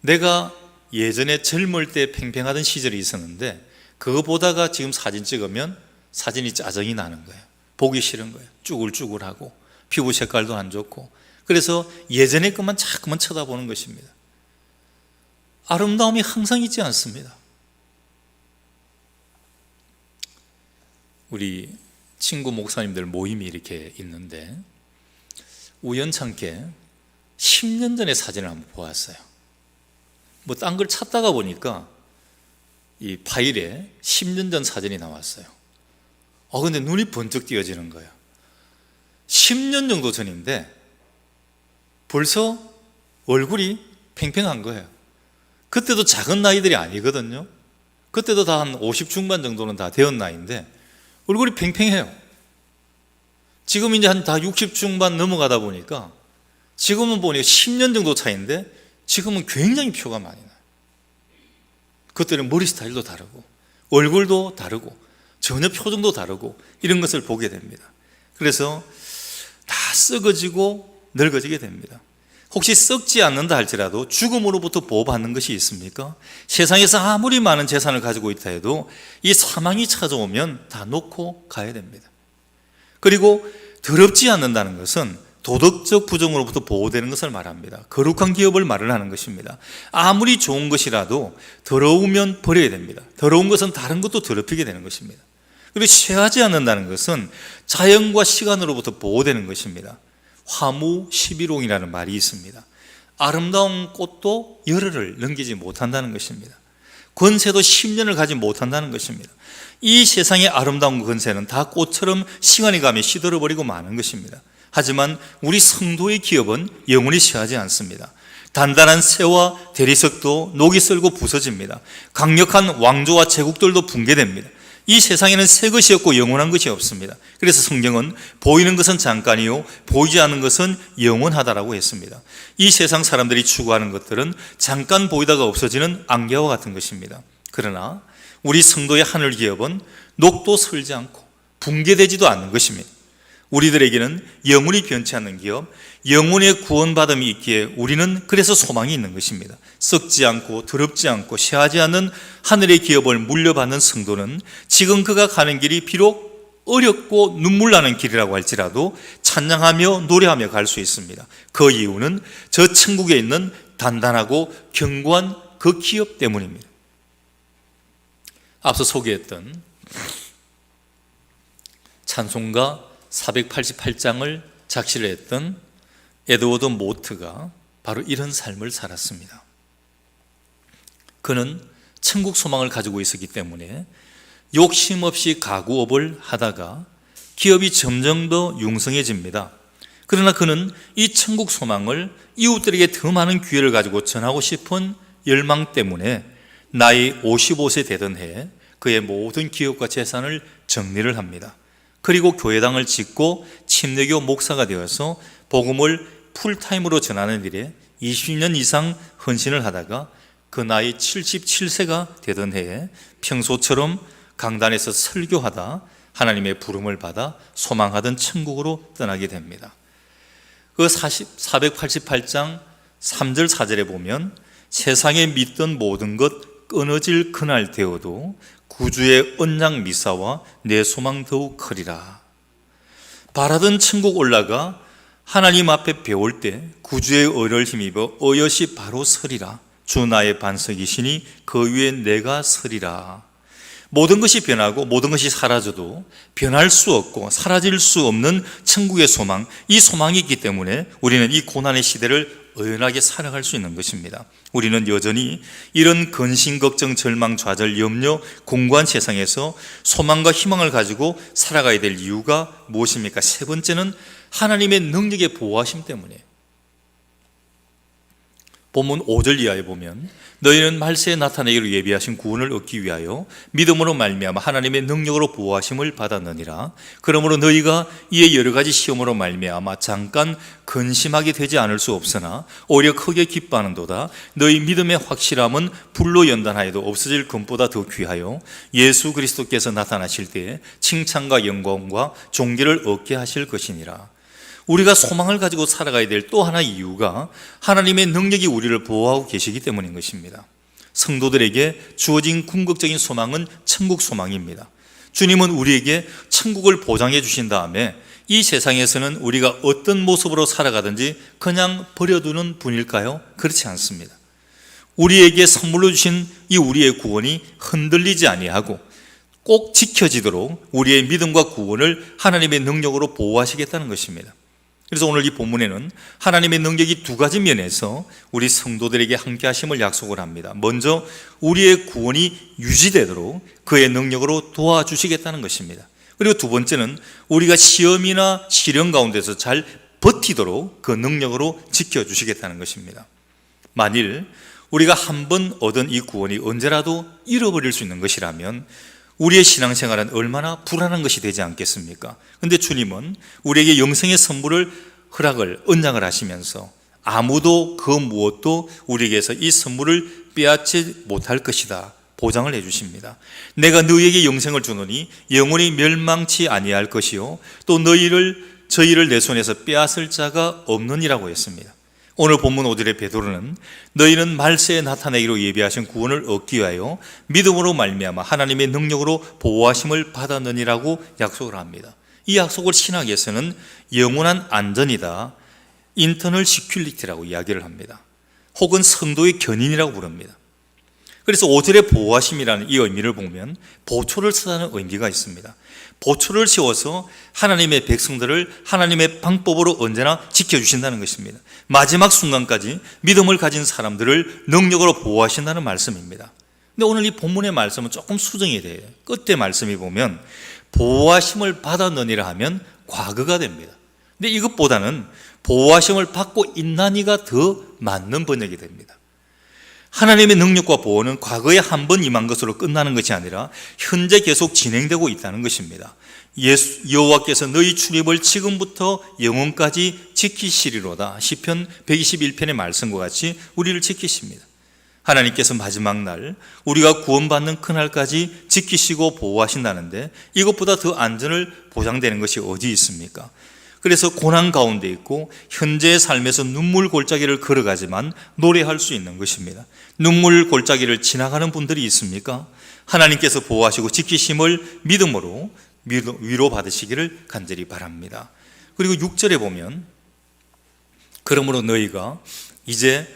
내가 예전에 젊을 때 팽팽하던 시절이 있었는데 그거 보다가 지금 사진 찍으면 사진이 짜증이 나는 거예요. 보기 싫은 거예요. 쭈글쭈글하고 피부 색깔도 안 좋고. 그래서 예전의 것만 자꾸만 쳐다보는 것입니다. 아름다움이 항상 있지 않습니다. 우리 친구 목사님들 모임이 이렇게 있는데 우연찮게 10년 전의 사진을 한번 보았어요. 뭐 딴 걸 찾다가 보니까 이 파일에 10년 전 사진이 나왔어요. 근데 눈이 번쩍 띄어지는 거예요. 10년 정도 전인데 벌써 얼굴이 팽팽한 거예요. 그때도 작은 나이들이 아니거든요. 그때도 다 한 50 중반 정도는 다 되었 나이인데 얼굴이 팽팽해요. 지금 이제 한 다 60 중반 넘어가다 보니까 지금은 보니까 10년 정도 차이인데 지금은 굉장히 표가 많이 나요. 그때는 머리 스타일도 다르고 얼굴도 다르고 전혀 표정도 다르고 이런 것을 보게 됩니다. 그래서 다 썩어지고 늙어지게 됩니다. 혹시 썩지 않는다 할지라도 죽음으로부터 보호받는 것이 있습니까? 세상에서 아무리 많은 재산을 가지고 있다 해도 이 사망이 찾아오면 다 놓고 가야 됩니다. 그리고 더럽지 않는다는 것은 도덕적 부정으로부터 보호되는 것을 말합니다. 거룩한 기업을 말을 하는 것입니다. 아무리 좋은 것이라도 더러우면 버려야 됩니다. 더러운 것은 다른 것도 더럽히게 되는 것입니다. 그리고 쇠하지 않는다는 것은 자연과 시간으로부터 보호되는 것입니다. 화무 11홍이라는 말이 있습니다. 아름다운 꽃도 열흘을 넘기지 못한다는 것입니다. 권세도 10년을 가지 못한다는 것입니다. 이 세상의 아름다운 권세는 다 꽃처럼 시간이 가면 시들어버리고 마는 것입니다. 하지만 우리 성도의 기업은 영원히 쇠하지 않습니다. 단단한 쇠와 대리석도 녹이 슬고 부서집니다. 강력한 왕조와 제국들도 붕괴됩니다. 이 세상에는 새 것이 없고 영원한 것이 없습니다. 그래서 성경은 보이는 것은 잠깐이요 보이지 않는 것은 영원하다라고 했습니다. 이 세상 사람들이 추구하는 것들은 잠깐 보이다가 없어지는 안개와 같은 것입니다. 그러나 우리 성도의 하늘 기업은 녹도 슬지 않고 붕괴되지도 않는 것입니다. 우리들에게는 영원히 변치 않는 기업, 영혼의 구원받음이 있기에 우리는 그래서 소망이 있는 것입니다. 썩지 않고 더럽지 않고 쇠하지 않는 하늘의 기업을 물려받는 성도는 지금 그가 가는 길이 비록 어렵고 눈물 나는 길이라고 할지라도 찬양하며 노래하며 갈 수 있습니다. 그 이유는 저 천국에 있는 단단하고 견고한 그 기업 때문입니다. 앞서 소개했던 찬송가 488장을 작시를 했던 에드워드 모트가 바로 이런 삶을 살았습니다. 그는 천국 소망을 가지고 있었기 때문에 욕심 없이 가구업을 하다가 기업이 점점 더 융성해집니다. 그러나 그는 이 천국 소망을 이웃들에게 더 많은 기회를 가지고 전하고 싶은 열망 때문에 나이 55세 되던 해에 그의 모든 기업과 재산을 정리를 합니다. 그리고 교회당을 짓고 침례교 목사가 되어서 복음을 풀타임으로 전하는 일에 20년 이상 헌신을 하다가 그 나이 77세가 되던 해에 평소처럼 강단에서 설교하다 하나님의 부름을 받아 소망하던 천국으로 떠나게 됩니다. 그 488장 3절 4절에 보면 세상에 믿던 모든 것 끊어질 그날 되어도 구주의 언약 미사와 내 소망 더욱 크리라. 바라던 천국 올라가 하나님 앞에 배울 때 구주의 의를 힘입어 어여시 바로 서리라. 주 나의 반석이시니 그 위에 내가 서리라. 모든 것이 변하고 모든 것이 사라져도 변할 수 없고 사라질 수 없는 천국의 소망, 이 소망이 있기 때문에 우리는 이 고난의 시대를 의연하게 살아갈 수 있는 것입니다. 우리는 여전히 이런 근심, 걱정, 절망, 좌절, 염려, 공고한 세상에서 소망과 희망을 가지고 살아가야 될 이유가 무엇입니까? 세 번째는 하나님의 능력의 보호하심 때문에. 본문 5절 이하에 보면 너희는 말세에 나타내기로 예비하신 구원을 얻기 위하여 믿음으로 말미암아 하나님의 능력으로 보호하심을 받았느니라. 그러므로 너희가 이에 여러 가지 시험으로 말미암아 잠깐 근심하게 되지 않을 수 없으나 오히려 크게 기뻐하는도다. 너희 믿음의 확실함은 불로 연단하여도 없어질 금보다 더 귀하여 예수 그리스도께서 나타나실 때에 칭찬과 영광과 존귀를 얻게 하실 것이니라. 우리가 소망을 가지고 살아가야 될 또 하나의 이유가 하나님의 능력이 우리를 보호하고 계시기 때문인 것입니다. 성도들에게 주어진 궁극적인 소망은 천국 소망입니다. 주님은 우리에게 천국을 보장해 주신 다음에 이 세상에서는 우리가 어떤 모습으로 살아가든지 그냥 버려두는 분일까요? 그렇지 않습니다. 우리에게 선물로 주신 이 우리의 구원이 흔들리지 아니하고 꼭 지켜지도록 우리의 믿음과 구원을 하나님의 능력으로 보호하시겠다는 것입니다. 그래서 오늘 이 본문에는 하나님의 능력이 두 가지 면에서 우리 성도들에게 함께 하심을 약속을 합니다. 먼저 우리의 구원이 유지되도록 그의 능력으로 도와주시겠다는 것입니다. 그리고 두 번째는 우리가 시험이나 시련 가운데서 잘 버티도록 그 능력으로 지켜주시겠다는 것입니다. 만일 우리가 한 번 얻은 이 구원이 언제라도 잃어버릴 수 있는 것이라면 우리의 신앙생활은 얼마나 불안한 것이 되지 않겠습니까? 그런데 주님은 우리에게 영생의 선물을 허락을, 언약을 하시면서 아무도 그 무엇도 우리에게서 이 선물을 빼앗지 못할 것이다 보장을 해주십니다. 내가 너희에게 영생을 주노니 영원히 멸망치 아니할 것이요 또 저희를 내 손에서 빼앗을 자가 없느니라고 했습니다. 오늘 본문 5절의 베드로는 너희는 말세에 나타내기로 예비하신 구원을 얻기 위하여 믿음으로 말미암아 하나님의 능력으로 보호하심을 받았느니라고 약속을 합니다. 이 약속을 신학에서는 영원한 안전이다, 인터널 시큐리티라고 이야기를 합니다. 혹은 성도의 견인이라고 부릅니다. 그래서 5절의 보호하심이라는 이 의미를 보면 보초를 쓰다는 의미가 있습니다. 보초를 세워서 하나님의 백성들을 하나님의 방법으로 언제나 지켜주신다는 것입니다. 마지막 순간까지 믿음을 가진 사람들을 능력으로 보호하신다는 말씀입니다. 근데 오늘 이 본문의 말씀은 조금 수정이 돼요. 끝에 말씀이 보면 보호하심을 받았느니라 하면 과거가 됩니다. 근데 이것보다는 보호하심을 받고 있나니가 더 맞는 번역이 됩니다. 하나님의 능력과 보호는 과거에 한 번 임한 것으로 끝나는 것이 아니라 현재 계속 진행되고 있다는 것입니다. 여호와께서 너희 출입을 지금부터 영원까지 지키시리로다. 시편 121편의 말씀과 같이 우리를 지키십니다. 하나님께서 마지막 날 우리가 구원받는 그날까지 지키시고 보호하신다는데 이것보다 더 안전을 보장되는 것이 어디 있습니까? 그래서 고난 가운데 있고 현재의 삶에서 눈물 골짜기를 걸어가지만 노래할 수 있는 것입니다. 눈물 골짜기를 지나가는 분들이 있습니까? 하나님께서 보호하시고 지키심을 믿음으로 위로받으시기를 간절히 바랍니다. 그리고 6절에 보면 그러므로 너희가 이제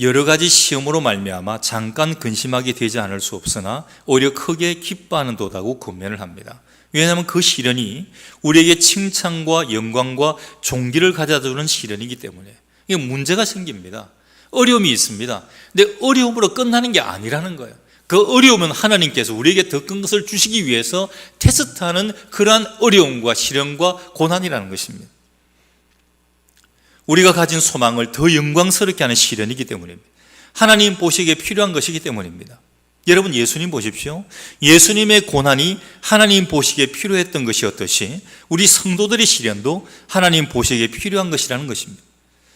여러 가지 시험으로 말미암아 잠깐 근심하게 되지 않을 수 없으나 오히려 크게 기뻐하는 도다고 권면을 합니다. 왜냐하면 그 시련이 우리에게 칭찬과 영광과 존귀를 가져다주는 시련이기 때문에 이게 문제가 생깁니다. 어려움이 있습니다. 근데 어려움으로 끝나는 게 아니라는 거예요. 그 어려움은 하나님께서 우리에게 더 큰 것을 주시기 위해서 테스트하는 그러한 어려움과 시련과 고난이라는 것입니다. 우리가 가진 소망을 더 영광스럽게 하는 시련이기 때문입니다. 하나님 보시기에 필요한 것이기 때문입니다. 여러분, 예수님 보십시오. 예수님의 고난이 하나님 보시기에 필요했던 것이었듯이 우리 성도들의 시련도 하나님 보시기에 필요한 것이라는 것입니다.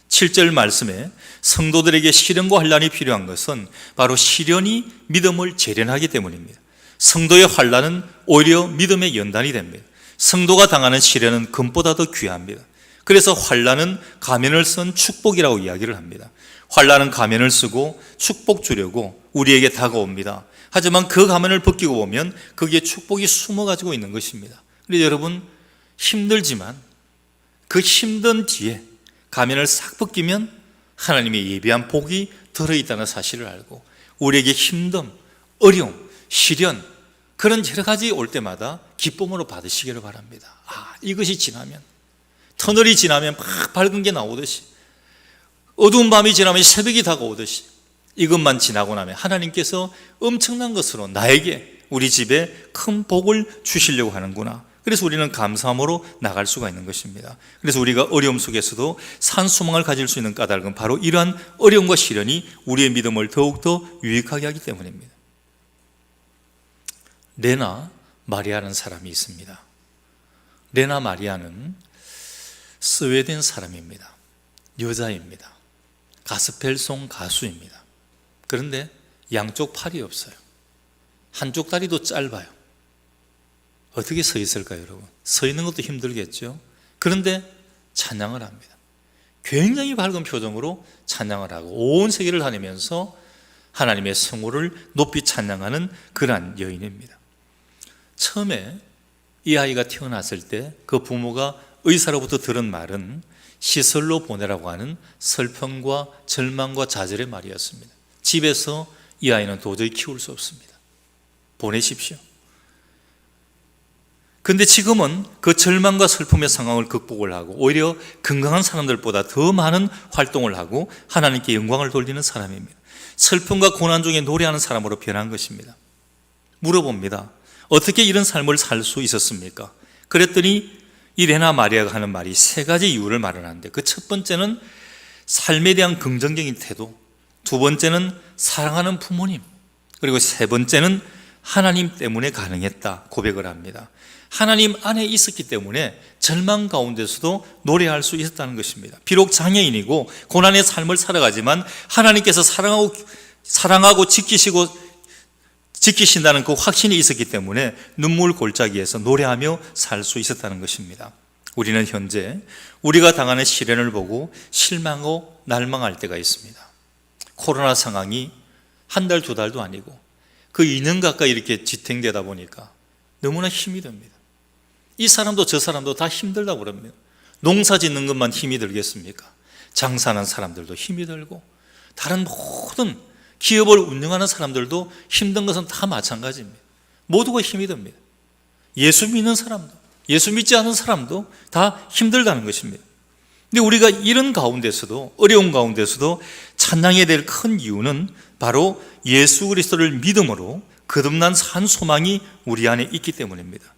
7절 말씀에 성도들에게 시련과 환난이 필요한 것은 바로 시련이 믿음을 재련하기 때문입니다. 성도의 환난은 오히려 믿음의 연단이 됩니다. 성도가 당하는 시련은 금보다 더 귀합니다. 그래서 환난은 가면을 쓴 축복이라고 이야기를 합니다. 환난은 가면을 쓰고 축복 주려고 우리에게 다가옵니다. 하지만 그 가면을 벗기고 보면 거기에 축복이 숨어가지고 있는 것입니다. 그래서 여러분, 힘들지만 그 힘든 뒤에 가면을 싹 벗기면 하나님의 예비한 복이 들어있다는 사실을 알고 우리에게 힘듦, 어려움, 시련 그런 여러 가지 올 때마다 기쁨으로 받으시기를 바랍니다. 이것이 지나면, 터널이 지나면 막 밝은 게 나오듯이, 어두운 밤이 지나면 새벽이 다가오듯이 이것만 지나고 나면 하나님께서 엄청난 것으로 나에게, 우리 집에 큰 복을 주시려고 하는구나. 그래서 우리는 감사함으로 나갈 수가 있는 것입니다. 그래서 우리가 어려움 속에서도 산 소망을 가질 수 있는 까닭은 바로 이러한 어려움과 시련이 우리의 믿음을 더욱더 유익하게 하기 때문입니다. 레나 마리아라는 사람이 있습니다. 레나 마리아는 스웨덴 사람입니다. 여자입니다. 가스펠송 가수입니다. 그런데 양쪽 팔이 없어요. 한쪽 다리도 짧아요. 어떻게 서 있을까요, 여러분? 서 있는 것도 힘들겠죠. 그런데 찬양을 합니다. 굉장히 밝은 표정으로 찬양을 하고 온 세계를 다니면서 하나님의 성호를 높이 찬양하는 그러한 여인입니다. 처음에 이 아이가 태어났을 때 그 부모가 의사로부터 들은 말은 시설로 보내라고 하는 슬픔과 절망과 좌절의 말이었습니다. 집에서 이 아이는 도저히 키울 수 없습니다. 보내십시오. 그런데 지금은 그 절망과 슬픔의 상황을 극복을 하고 오히려 건강한 사람들보다 더 많은 활동을 하고 하나님께 영광을 돌리는 사람입니다. 슬픔과 고난 중에 노래하는 사람으로 변한 것입니다. 물어봅니다. 어떻게 이런 삶을 살 수 있었습니까? 그랬더니 이 레나 마리아가 하는 말이 세 가지 이유를 말하는데, 그 첫 번째는 삶에 대한 긍정적인 태도, 두 번째는 사랑하는 부모님, 그리고 세 번째는 하나님 때문에 가능했다 고백을 합니다. 하나님 안에 있었기 때문에 절망 가운데서도 노래할 수 있었다는 것입니다. 비록 장애인이고 고난의 삶을 살아가지만 하나님께서 사랑하고 지키신다는 그 확신이 있었기 때문에 눈물 골짜기에서 노래하며 살 수 있었다는 것입니다. 우리는 현재 우리가 당하는 시련을 보고 실망하고 날망할 때가 있습니다. 코로나 상황이 한 달, 두 달도 아니고 그 2년 가까이 이렇게 지탱되다 보니까 너무나 힘이 듭니다. 이 사람도 저 사람도 다 힘들다고 그럽니다. 농사 짓는 것만 힘이 들겠습니까? 장사하는 사람들도 힘이 들고 다른 모든 기업을 운영하는 사람들도 힘든 것은 다 마찬가지입니다. 모두가 힘이 듭니다. 예수 믿는 사람도, 예수 믿지 않은 사람도 다 힘들다는 것입니다. 근데 우리가 이런 가운데서도, 어려운 가운데서도 찬양해야 될 큰 이유는 바로 예수 그리스도를 믿음으로 거듭난 산 소망이 우리 안에 있기 때문입니다.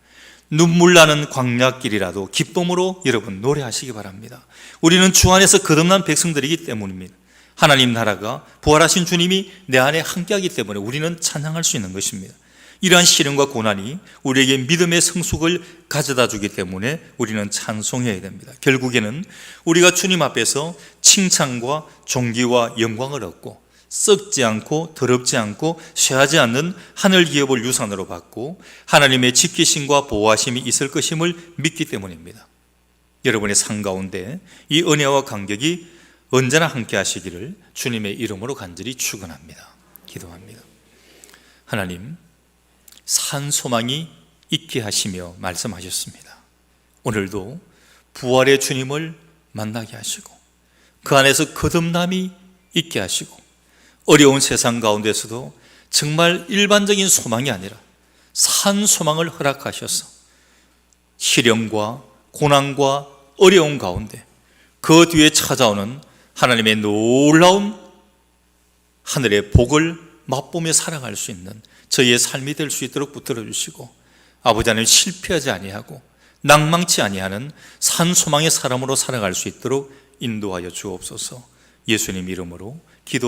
눈물 나는 광야길이라도 기쁨으로 여러분 노래하시기 바랍니다. 우리는 주 안에서 거듭난 백성들이기 때문입니다. 하나님 나라가 부활하신 주님이 내 안에 함께하기 때문에 우리는 찬양할 수 있는 것입니다. 이러한 시련과 고난이 우리에게 믿음의 성숙을 가져다 주기 때문에 우리는 찬송해야 됩니다. 결국에는 우리가 주님 앞에서 칭찬과 존귀와 영광을 얻고 썩지 않고 더럽지 않고 쇠하지 않는 하늘 기업을 유산으로 받고 하나님의 지키심과 보호하심이 있을 것임을 믿기 때문입니다. 여러분의 삶 가운데 이 은혜와 감격이 언제나 함께 하시기를 주님의 이름으로 간절히 축원합니다. 기도합니다. 하나님, 산 소망이 있게 하시며 말씀하셨습니다. 오늘도 부활의 주님을 만나게 하시고 그 안에서 거듭남이 있게 하시고 어려운 세상 가운데서도 정말 일반적인 소망이 아니라 산 소망을 허락하셔서 시련과 고난과 어려운 가운데 그 뒤에 찾아오는 하나님의 놀라운 하늘의 복을 맛보며 살아갈 수 있는 저희의 삶이 될 수 있도록 붙들어 주시고, 아버지 하나님 실패하지 아니하고 낭망치 아니하는 산소망의 사람으로 살아갈 수 있도록 인도하여 주옵소서. 예수님 이름으로 기도